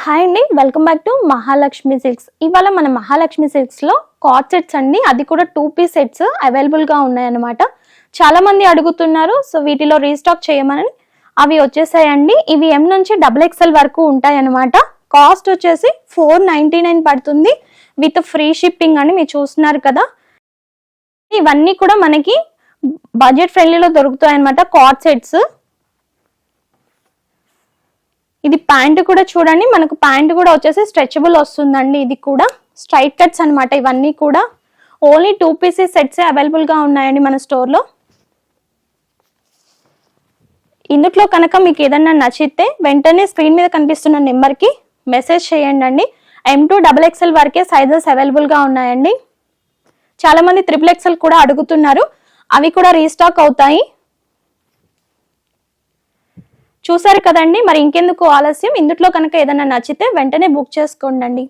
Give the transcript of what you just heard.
Hi అండి, welcome back to Mahalakshmi silks. ఇవాళ మన మహాలక్ష్మి సిల్క్స్లో కార్డ్ సెట్స్ అండి, అది కూడా 2 పీస్ సెట్స్ అవైలబుల్గా ఉన్నాయన్నమాట. చాలా మంది అడుగుతున్నారు, సో వీటిలో రీస్టాక్ చేయమని. అవి వచ్చేసాయండి. ఇవి M నుంచి XXL వరకు ఉంటాయన్నమాట. కాస్ట్ వచ్చేసి 499 పడుతుంది విత్ ఫ్రీ షిప్పింగ్ అని మీరు చూస్తున్నారు కదా. ఇవన్నీ కూడా మనకి బడ్జెట్ ఫ్రెండ్లీలో దొరుకుతాయి అన్నమాట కార్డ్ సెట్స్. ఇది ప్యాంట్ కూడా చూడండి, మనకు ప్యాంట్ కూడా వచ్చేసి స్ట్రెచబుల్ వస్తుందండి. ఇది కూడా స్ట్రైట్ కట్స్ అనమాట. ఇవన్నీ కూడా ఓన్లీ 2 పీసెస్ సెట్స్ అవైలబుల్గా ఉన్నాయండి మన స్టోర్లో. ఇందులో కనుక మీకు ఏదన్నా నచ్చితే వెంటనే స్క్రీన్ మీద కనిపిస్తున్న నెంబర్కి మెసేజ్ చేయండి అండి. M to XXL వరకే సైజెస్ అవైలబుల్గా ఉన్నాయండి. చాలామంది XXL కూడా అడుగుతున్నారు, అవి కూడా రీస్టాక్ అవుతాయి. చూసారు కదండి, మరి ఇంకెందుకు ఆలస్యం. ఇందులో కనుక ఏదైనా నచ్చితే వెంటనే బుక్ చేసుకోండి.